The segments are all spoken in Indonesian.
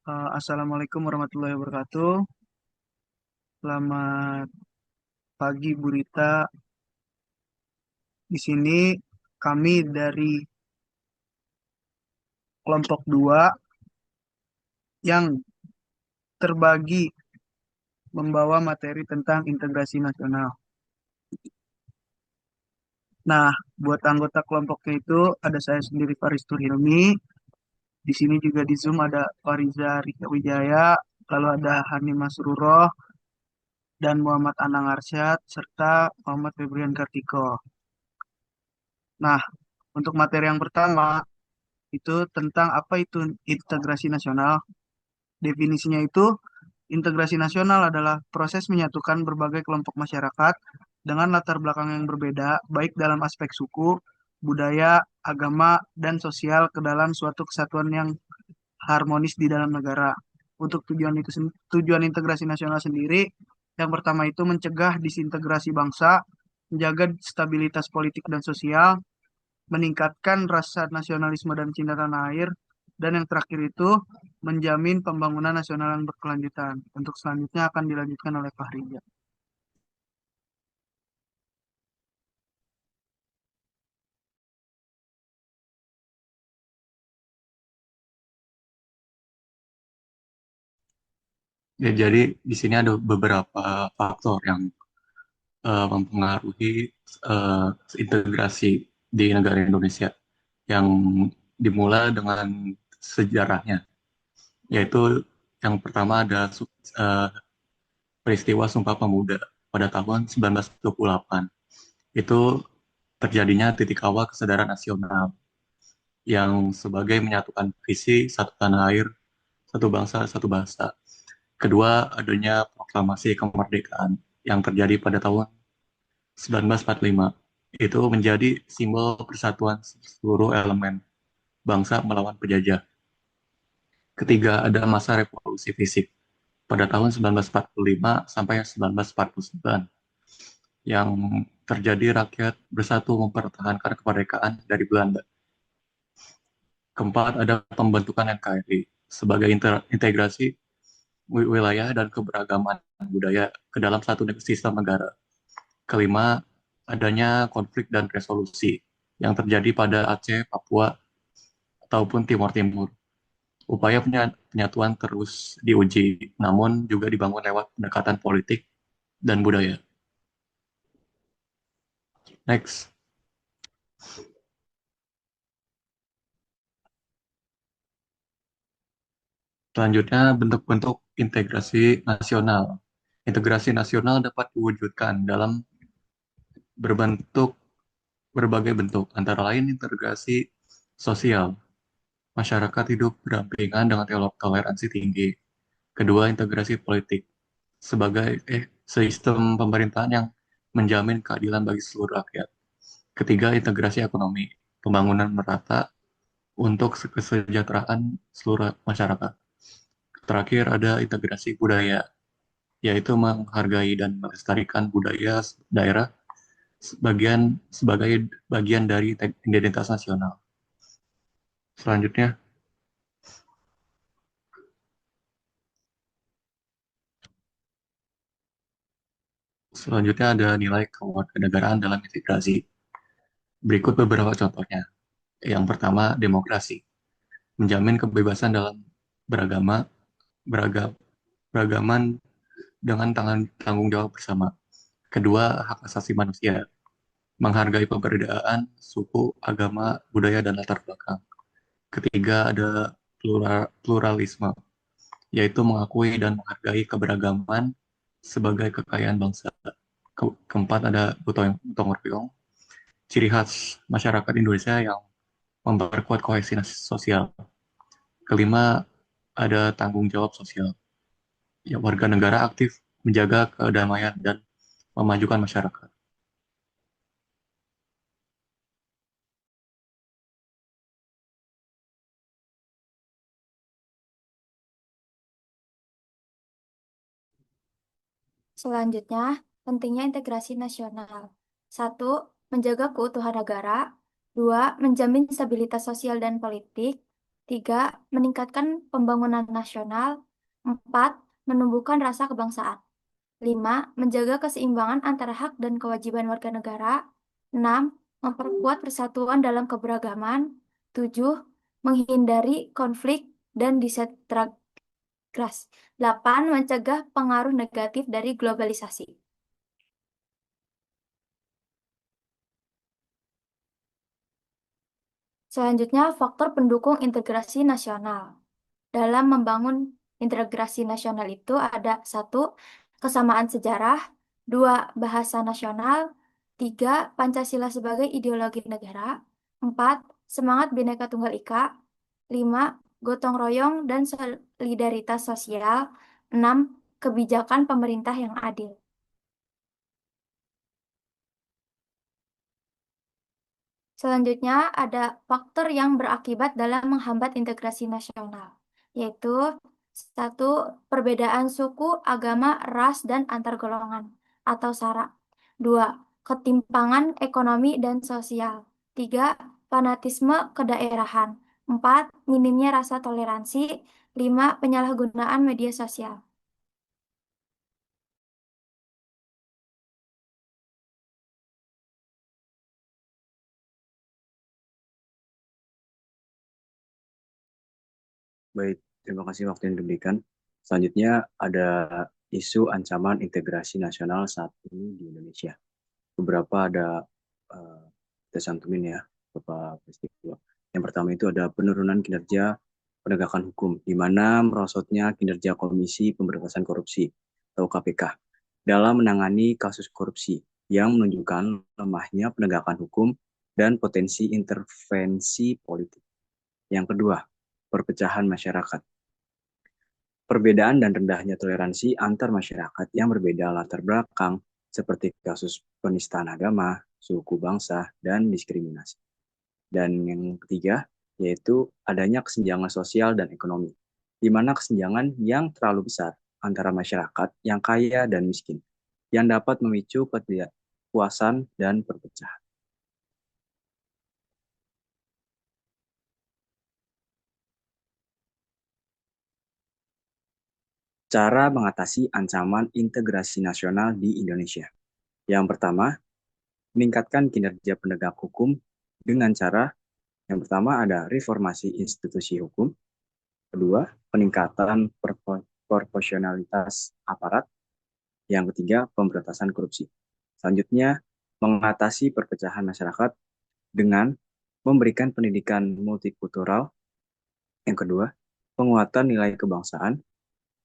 Assalamualaikum warahmatullahi wabarakatuh. Selamat pagi, Bu Rita. Di sini kami dari kelompok 2 yang terbagi membawa materi tentang integrasi nasional. Nah, buat anggota kelompoknya itu ada saya sendiri Faris Hilmi. Di sini juga di Zoom ada Fariza Rika Wijaya, lalu ada Hani Masruroh dan Muhammad Anang Arsyad serta Muhammad Febrian Kartiko. Nah, untuk materi yang pertama itu tentang apa itu integrasi nasional. Definisinya itu, integrasi nasional adalah proses menyatukan berbagai kelompok masyarakat dengan latar belakang yang berbeda, baik dalam aspek suku, budaya, agama, dan sosial ke dalam suatu kesatuan yang harmonis di dalam negara. Untuk tujuan integrasi nasional sendiri, yang pertama itu mencegah disintegrasi bangsa, menjaga stabilitas politik dan sosial, meningkatkan rasa nasionalisme dan cinta tanah air, dan yang terakhir itu menjamin pembangunan nasional yang berkelanjutan. Untuk selanjutnya akan dilanjutkan oleh Fahriza. Ya, jadi di sini ada beberapa faktor yang mempengaruhi eh, integrasi di negara Indonesia yang dimulai dengan sejarahnya, yaitu yang pertama ada peristiwa Sumpah Pemuda pada tahun 1928. Itu terjadinya titik awal kesadaran nasional yang sebagai menyatukan visi satu tanah air, satu bangsa, satu bahasa. Kedua, adanya proklamasi kemerdekaan yang terjadi pada tahun 1945. Itu menjadi simbol persatuan seluruh elemen bangsa melawan penjajah. Ketiga, ada masa revolusi fisik pada tahun 1945 sampai 1949 yang terjadi rakyat bersatu mempertahankan kemerdekaan dari Belanda. Keempat, ada pembentukan NKRI sebagai integrasi wilayah dan keberagaman budaya ke dalam satu sistem negara. Kelima, adanya konflik dan resolusi yang terjadi pada Aceh, Papua, ataupun Timur Timur. Upaya penyatuan terus diuji, namun juga dibangun lewat pendekatan politik dan budaya. Next, selanjutnya bentuk-bentuk integrasi nasional. Integrasi nasional dapat diwujudkan dalam berbentuk berbagai bentuk, antara lain integrasi sosial. Masyarakat hidup berdampingan dengan toleransi tinggi. Kedua, integrasi politik sebagai sistem pemerintahan yang menjamin keadilan bagi seluruh rakyat. Ketiga, integrasi ekonomi, pembangunan merata untuk kesejahteraan seluruh masyarakat. Terakhir, ada integrasi budaya, yaitu menghargai dan melestarikan budaya daerah sebagai bagian dari identitas nasional. Selanjutnya, selanjutnya ada nilai kewarganegaraan dalam integrasi. Berikut beberapa contohnya. Yang pertama, demokrasi. Menjamin kebebasan dalam beragama, beragam, beragaman dengan tanggung jawab bersama. Kedua, hak asasi manusia. Menghargai perbedaan suku, agama, budaya, dan latar belakang. Ketiga, ada pluralisme, yaitu mengakui dan menghargai keberagaman sebagai kekayaan bangsa. Keempat, ada gotong royong, ciri khas masyarakat Indonesia yang memperkuat kohesi sosial. Kelima, ada tanggung jawab sosial. Ya, warga negara aktif menjaga kedamaian dan memajukan masyarakat. Selanjutnya, pentingnya integrasi nasional. Satu, menjaga keutuhan negara. Dua, menjamin stabilitas sosial dan politik. 3. Meningkatkan pembangunan nasional. 4. Menumbuhkan rasa kebangsaan. 5. Menjaga keseimbangan antara hak dan kewajiban warga negara. 6. Memperkuat persatuan dalam keberagaman. 7. Menghindari konflik dan disintegrasi. 8. Mencegah pengaruh negatif dari globalisasi. Selanjutnya, faktor pendukung integrasi nasional. Dalam membangun integrasi nasional itu ada 1. Kesamaan sejarah, 2. Bahasa nasional, 3. Pancasila sebagai ideologi negara, 4. Semangat Bhinneka Tunggal Ika, 5. Gotong royong dan solidaritas sosial, 6. Kebijakan pemerintah yang adil. Selanjutnya, ada faktor yang berakibat dalam menghambat integrasi nasional, yaitu 1. Perbedaan suku, agama, ras, dan antar golongan atau SARA. 2. Ketimpangan ekonomi dan sosial. 3. Fanatisme kedaerahan. 4. Minimnya rasa toleransi. 5. Penyalahgunaan media sosial. Baik, terima kasih waktu yang diberikan. Selanjutnya ada isu ancaman integrasi nasional saat ini di Indonesia. Beberapa ada uh, kita cantumin ya, beberapa peristiwa. Yang pertama itu ada penurunan kinerja penegakan hukum, di mana merosotnya kinerja Komisi Pemberantasan Korupsi atau KPK dalam menangani kasus korupsi yang menunjukkan lemahnya penegakan hukum dan potensi intervensi politik. Yang kedua, perpecahan masyarakat. Perbedaan dan rendahnya toleransi antar masyarakat yang berbeda latar belakang, seperti kasus penistaan agama, suku bangsa, dan diskriminasi. Dan yang ketiga, yaitu adanya kesenjangan sosial dan ekonomi, di mana kesenjangan yang terlalu besar antara masyarakat yang kaya dan miskin, yang dapat memicu ketidakpuasan dan perpecahan. Cara mengatasi ancaman integrasi nasional di Indonesia. Yang pertama, meningkatkan kinerja penegak hukum dengan cara yang pertama ada reformasi institusi hukum, kedua, peningkatan proporsionalitas aparat, yang ketiga, pemberantasan korupsi. Selanjutnya, mengatasi perpecahan masyarakat dengan memberikan pendidikan multikultural, yang kedua, penguatan nilai kebangsaan,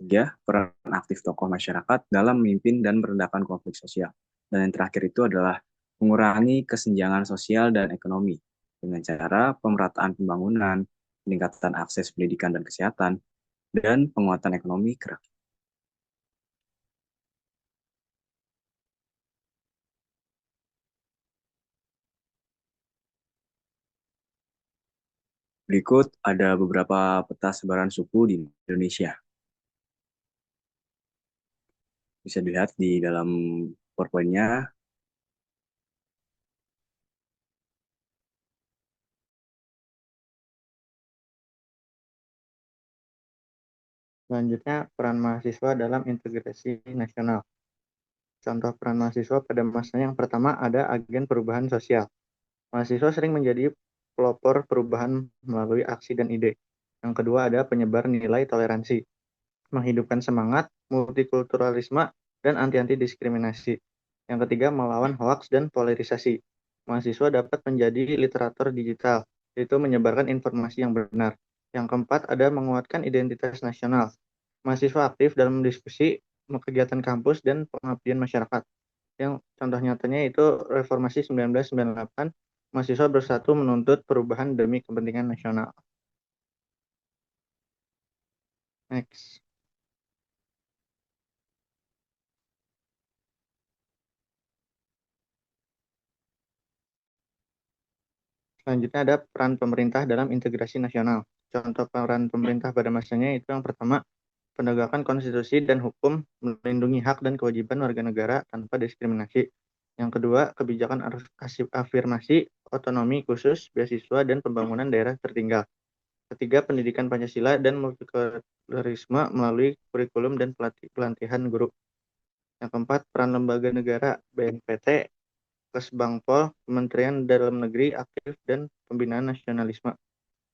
tiga, peran aktif tokoh masyarakat dalam memimpin dan meredakan konflik sosial. Dan yang terakhir itu adalah mengurangi kesenjangan sosial dan ekonomi dengan cara pemerataan pembangunan, peningkatan akses pendidikan dan kesehatan, dan penguatan ekonomi kerakyatan. Berikut ada beberapa peta sebaran suku di Indonesia. Bisa dilihat di dalam PowerPoint-nya. Selanjutnya, peran mahasiswa dalam integrasi nasional. Contoh peran mahasiswa pada masanya yang pertama ada agen perubahan sosial. Mahasiswa sering menjadi pelopor perubahan melalui aksi dan ide. Yang kedua ada penyebar nilai toleransi, menghidupkan semangat, multikulturalisme, dan anti-anti diskriminasi. Yang ketiga melawan hoaks dan polarisasi. Mahasiswa dapat menjadi literatur digital, yaitu menyebarkan informasi yang benar. Yang keempat ada menguatkan identitas nasional. Mahasiswa aktif dalam diskusi, kegiatan kampus, dan pengabdian masyarakat. Yang contoh nyatanya itu Reformasi 1998, mahasiswa bersatu menuntut perubahan demi kepentingan nasional. Next. Selanjutnya ada peran pemerintah dalam integrasi nasional. Contoh peran pemerintah pada masanya itu yang pertama, penegakan konstitusi dan hukum, melindungi hak dan kewajiban warga negara tanpa diskriminasi. Yang kedua, kebijakan afirmasi, otonomi khusus, beasiswa, dan pembangunan daerah tertinggal. Ketiga, pendidikan Pancasila dan multikulturalisme melalui kurikulum dan pelatihan guru. Yang keempat, peran lembaga negara, BNPT, Kesbangpol, Kementerian Dalam Negeri aktif dan pembinaan nasionalisme.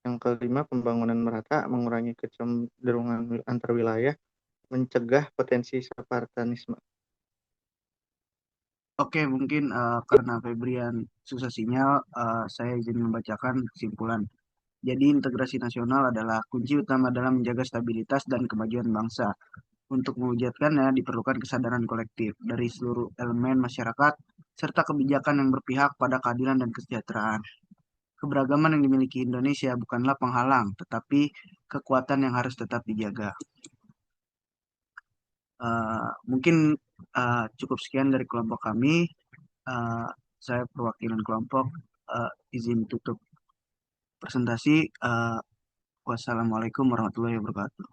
Yang kelima, pembangunan merata, mengurangi kecenderungan antar wilayah, mencegah potensi separatisme. Oke, mungkin karena Febrian susah sinyal, saya izin membacakan kesimpulan. Jadi integrasi nasional adalah kunci utama dalam menjaga stabilitas dan kemajuan bangsa. Untuk mewujudkannya diperlukan kesadaran kolektif dari seluruh elemen masyarakat serta kebijakan yang berpihak pada keadilan dan kesejahteraan. Keberagaman yang dimiliki Indonesia bukanlah penghalang, tetapi kekuatan yang harus tetap dijaga. Mungkin cukup sekian dari kelompok kami. Uh, saya perwakilan kelompok izin tutup presentasi. Wassalamualaikum warahmatullahi wabarakatuh.